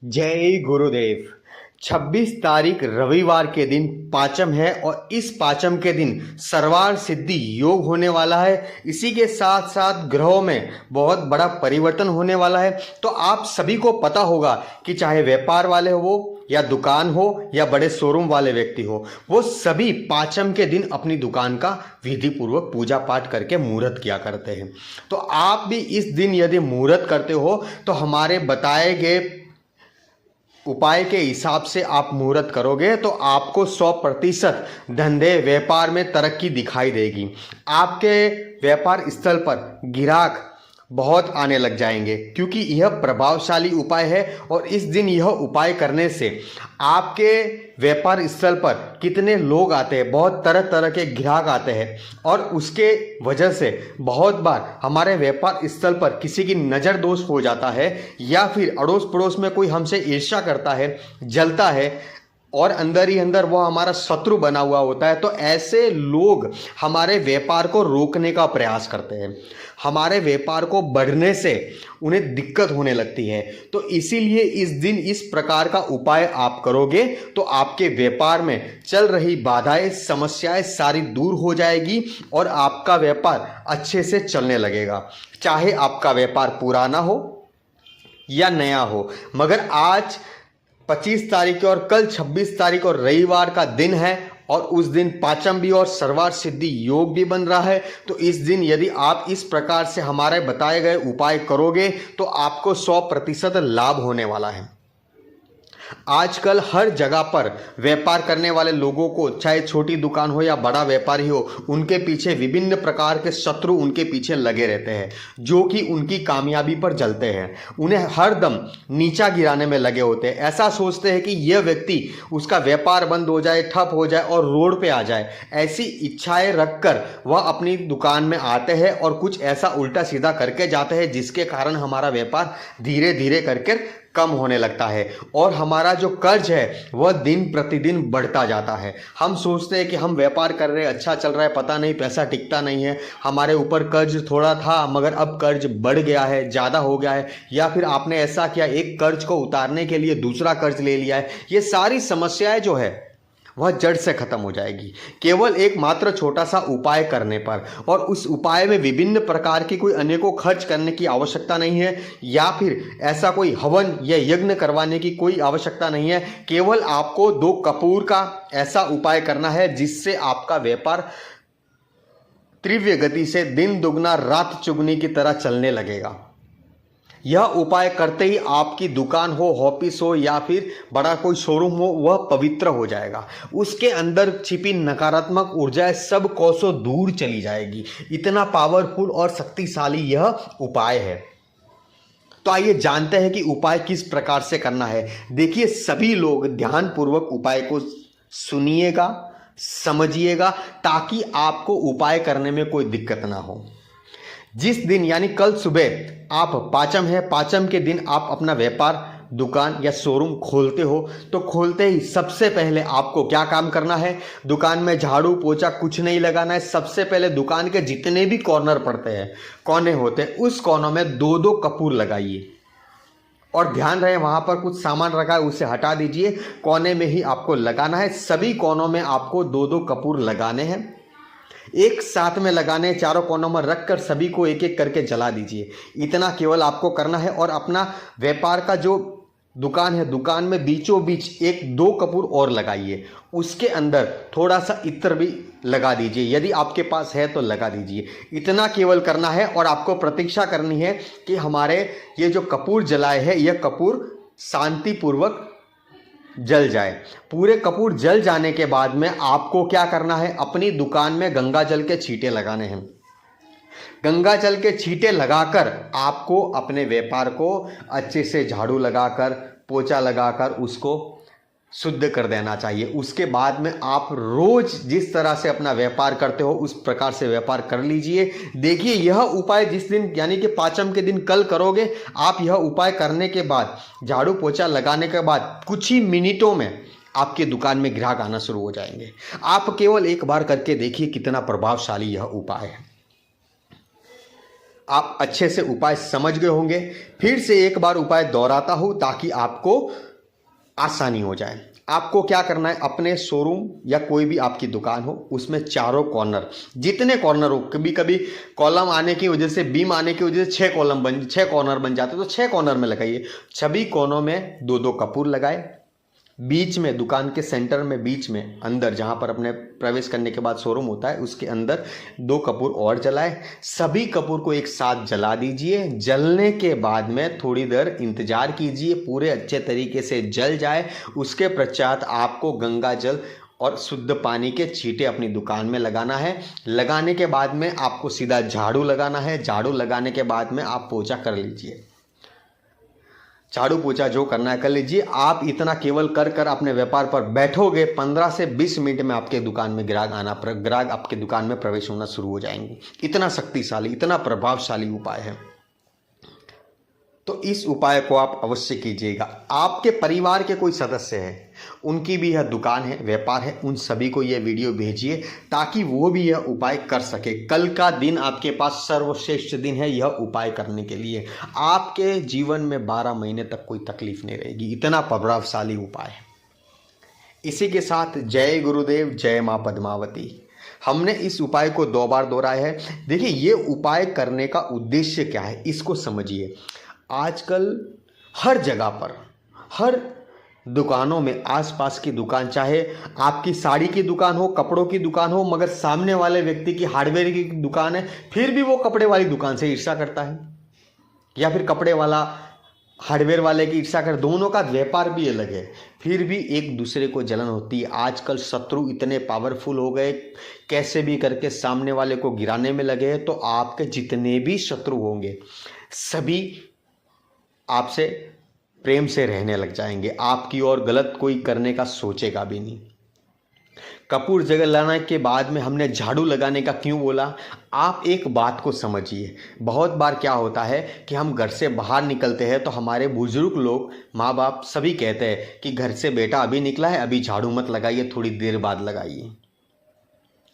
जय गुरुदेव। 26 तारीख रविवार के दिन पाचम है और इस पाचम के दिन सर्वार्थ सिद्धि योग होने वाला है। इसी के साथ साथ ग्रहों में बहुत बड़ा परिवर्तन होने वाला है। तो आप सभी को पता होगा कि चाहे व्यापार वाले हो या दुकान हो या बड़े शोरूम वाले व्यक्ति हो, वो सभी पाचम के दिन अपनी दुकान का विधि पूर्वक पूजा पाठ करके मुहूर्त किया करते हैं। तो आप भी इस दिन यदि मुहूर्त करते हो तो हमारे बताए गए उपाय के हिसाब से आप मुहूर्त करोगे तो आपको 100% धंधे व्यापार में तरक्की दिखाई देगी। आपके व्यापार स्थल पर ग्राहक बहुत आने लग जाएंगे, क्योंकि यह प्रभावशाली उपाय है। और इस दिन यह उपाय करने से आपके व्यापार स्थल पर कितने लोग आते हैं, बहुत तरह तरह के ग्राहक आते हैं और उसके वजह से बहुत बार हमारे व्यापार स्थल पर किसी की नज़र दोष हो जाता है या फिर अड़ोस पड़ोस में कोई हमसे ईर्ष्या करता है, जलता है और अंदर ही अंदर वो हमारा शत्रु बना हुआ होता है। तो ऐसे लोग हमारे व्यापार को रोकने का प्रयास करते हैं, हमारे व्यापार को बढ़ने से उन्हें दिक्कत होने लगती है। तो इसीलिए इस दिन इस प्रकार का उपाय आप करोगे तो आपके व्यापार में चल रही बाधाएं, समस्याएं सारी दूर हो जाएगी और आपका व्यापार अच्छे से चलने लगेगा। चाहे आपका व्यापार पुराना हो या नया हो, मगर आज 25 तारीख और कल 26 तारीख और रविवार का दिन है और उस दिन पाचम भी और सर्वार्थ सिद्धि योग भी बन रहा है। तो इस दिन यदि आप इस प्रकार से हमारे बताए गए उपाय करोगे तो आपको 100% लाभ होने वाला है। आजकल हर जगह पर व्यापार करने वाले लोगों को, चाहे छोटी दुकान हो या बड़ा व्यापारी हो, उनके पीछे विभिन्न प्रकार के शत्रु उनके पीछे लगे रहते हैं, जो कि उनकी कामयाबी पर जलते हैं, उन्हें हर दम नीचा गिराने में लगे होते हैं। ऐसा सोचते हैं कि यह व्यक्ति, उसका व्यापार बंद हो जाए, ठप हो जाए और रोड पे आ जाए। ऐसी इच्छाएं रखकर वह अपनी दुकान में आते हैं और कुछ ऐसा उल्टा सीधा करके जाते हैं, जिसके कारण हमारा व्यापार धीरे धीरे करके कम होने लगता है और हमारा जो कर्ज है वह दिन प्रतिदिन बढ़ता जाता है। हम सोचते हैं कि हम व्यापार कर रहे हैं, अच्छा चल रहा है, पता नहीं पैसा टिकता नहीं है, हमारे ऊपर कर्ज थोड़ा था मगर अब कर्ज बढ़ गया है, ज़्यादा हो गया है, या फिर आपने ऐसा किया, एक कर्ज को उतारने के लिए दूसरा कर्ज ले लिया है। ये सारी समस्याएं जो है वह जड़ से खत्म हो जाएगी केवल एक मात्र छोटा सा उपाय करने पर। और उस उपाय में विभिन्न प्रकार की कोई अनेकों खर्च करने की आवश्यकता नहीं है, या फिर ऐसा कोई हवन या यज्ञ करवाने की कोई आवश्यकता नहीं है। केवल आपको 2 कपूर का ऐसा उपाय करना है जिससे आपका व्यापार तीव्र गति से दिन दुगना रात चुगनी की तरह चलने लगेगा। यह उपाय करते ही आपकी दुकान हो, ऑफिस हो या फिर बड़ा कोई शोरूम हो, वह पवित्र हो जाएगा। उसके अंदर छिपी नकारात्मक ऊर्जाएं सब कोसों दूर चली जाएगी। इतना पावरफुल और शक्तिशाली यह उपाय है। तो आइए जानते हैं कि उपाय किस प्रकार से करना है। देखिए, सभी लोग ध्यानपूर्वक उपाय को सुनिएगा, समझिएगा, ताकि आपको उपाय करने में कोई दिक्कत ना हो। जिस दिन यानी कल सुबह आप पाचम है, पाचम के दिन आप अपना व्यापार, दुकान या शोरूम खोलते हो, तो खोलते ही सबसे पहले आपको क्या काम करना है? दुकान में झाड़ू पोछा कुछ नहीं लगाना है। सबसे पहले दुकान के जितने भी कॉर्नर पड़ते हैं, कोने होते हैं, उस कोनों में 2-2 कपूर लगाइए और ध्यान रहे वहां पर कुछ सामान रखा है उसे हटा दीजिए, कोने में ही आपको लगाना है। सभी कोनों में आपको 2-2 कपूर लगाने हैं, एक साथ में लगाने, चारों कोनों में रखकर सभी को एक एक करके जला दीजिए। इतना केवल आपको करना है। और अपना व्यापार का जो दुकान है, दुकान में बीचों बीच 1-2 कपूर और लगाइए, उसके अंदर थोड़ा सा इत्र भी लगा दीजिए, यदि आपके पास है तो लगा दीजिए। इतना केवल करना है और आपको प्रतीक्षा करनी है कि हमारे ये जो कपूर जलाए हैं, यह कपूर शांतिपूर्वक जल जाए। पूरे कपूर जल जाने के बाद में आपको क्या करना है? अपनी दुकान में गंगा जल के छींटे लगाने हैं। गंगा जल के छींटे लगाकर आपको अपने व्यापार को अच्छे से झाड़ू लगाकर, पोछा लगाकर उसको शुद्ध कर देना चाहिए। उसके बाद में आप रोज जिस तरह से अपना व्यापार करते हो उस प्रकार से व्यापार कर लीजिए। देखिए, यह उपाय जिस दिन यानी कि पाचम के दिन कल करोगे, आप यह उपाय करने के बाद, झाड़ू पोछा लगाने के बाद कुछ ही मिनटों में आपके दुकान में ग्राहक आना शुरू हो जाएंगे। आप केवल एक बार करके देखिए कितना प्रभावशाली यह उपाय है। आप अच्छे से उपाय समझ गए होंगे। फिर से एक बार उपाय दोहराता हूं ताकि आपको आसानी हो जाए। आपको क्या करना है, अपने शोरूम या कोई भी आपकी दुकान हो उसमें चारों कॉर्नर, जितने कॉर्नर हो, कभी कभी कॉलम आने की वजह से, बीम आने की वजह से 6 कॉर्नर बन जाते, तो 6 कॉर्नर में लगाइए। सभी कोनों में 2-2 कपूर लगाए। बीच में, दुकान के सेंटर में, बीच में अंदर जहां पर अपने प्रवेश करने के बाद शोरूम होता है उसके अंदर 2 कपूर और जलाए। सभी कपूर को एक साथ जला दीजिए। जलने के बाद में थोड़ी देर इंतजार कीजिए, पूरे अच्छे तरीके से जल जाए। उसके पश्चात आपको गंगा जल और शुद्ध पानी के छींटे अपनी दुकान में लगाना है। लगाने के बाद में आपको सीधा झाड़ू लगाना है। झाड़ू लगाने के बाद में आप पोछा कर लीजिए। झाड़ू पोछा जो करना है कर लीजिए। आप इतना केवल कर कर अपने व्यापार पर बैठोगे, 15 से 20 मिनट में आपके दुकान में ग्राहक आपके दुकान में प्रवेश होना शुरू हो जाएंगे। इतना शक्तिशाली, इतना प्रभावशाली उपाय है। तो इस उपाय को आप अवश्य कीजिएगा। आपके परिवार के कोई सदस्य हैं, उनकी भी यह दुकान है, व्यापार है, उन सभी को यह वीडियो भेजिए ताकि वो भी यह उपाय कर सके। कल का दिन आपके पास सर्वश्रेष्ठ दिन है यह उपाय करने के लिए। आपके जीवन में 12 महीने तक कोई तकलीफ नहीं रहेगी। इतना प्रभावशाली उपाय है। इसी के साथ जय गुरुदेव, जय माँ पद्मावती। हमने इस उपाय को 2 बार दोहराया है। देखिए, ये उपाय करने का उद्देश्य क्या है इसको समझिए। आजकल हर जगह पर, हर दुकानों में, आसपास की दुकान, चाहे आपकी साड़ी की दुकान हो, कपड़ों की दुकान हो, मगर सामने वाले व्यक्ति की हार्डवेयर की दुकान है, फिर भी वो कपड़े वाली दुकान से ईर्ष्या करता है, या फिर कपड़े वाला हार्डवेयर वाले की ईर्ष्या कर। दोनों का व्यापार भी अलग है, फिर भी एक दूसरे को जलन होती है। आजकल शत्रु इतने पावरफुल हो गए, कैसे भी करके सामने वाले को गिराने में लगे हैं। तो आपके जितने भी शत्रु होंगे सभी आपसे प्रेम से रहने लग जाएंगे। आपकी और गलत कोई करने का सोचेगा भी नहीं। कपूर जलाने के बाद में हमने झाड़ू लगाने का क्यों बोला? आप एक बात को समझिए। बहुत बार क्या होता है कि हम घर से बाहर निकलते हैं तो हमारे बुजुर्ग लोग, माँ बाप सभी कहते हैं कि घर से बेटा अभी निकला है, अभी झाड़ू मत लगाइए, थोड़ी देर बाद लगाइए,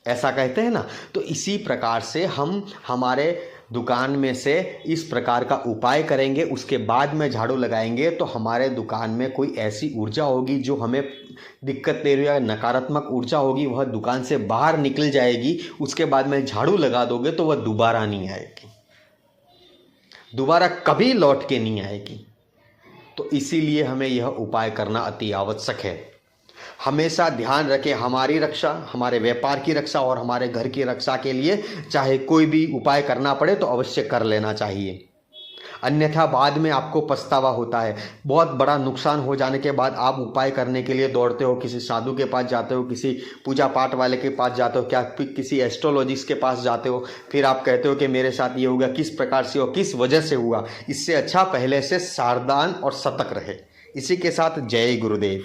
ऐसा कहते हैं ना। तो इसी प्रकार से हम हमारे दुकान में से इस प्रकार का उपाय करेंगे, उसके बाद में झाड़ू लगाएंगे, तो हमारे दुकान में कोई ऐसी ऊर्जा होगी जो हमें दिक्कत दे रही है, नकारात्मक ऊर्जा होगी, वह दुकान से बाहर निकल जाएगी। उसके बाद में झाड़ू लगा दोगे तो वह दोबारा नहीं आएगी, दोबारा कभी लौट के नहीं आएगी। तो इसीलिए हमें यह उपाय करना अति आवश्यक है। हमेशा ध्यान रखें, हमारी रक्षा, हमारे व्यापार की रक्षा और हमारे घर की रक्षा के लिए चाहे कोई भी उपाय करना पड़े तो अवश्य कर लेना चाहिए, अन्यथा बाद में आपको पछतावा होता है। बहुत बड़ा नुकसान हो जाने के बाद आप उपाय करने के लिए दौड़ते हो, किसी साधु के पास जाते हो, किसी पूजा पाठ वाले के पास जाते हो, क्या किसी एस्ट्रोलॉजिस्ट के पास जाते हो, फिर आप कहते हो कि मेरे साथ ये होगा, किस प्रकार से और किस वजह से हुआ। इससे अच्छा पहले से सावधान और सतर्क रहे। इसी के साथ जय गुरुदेव।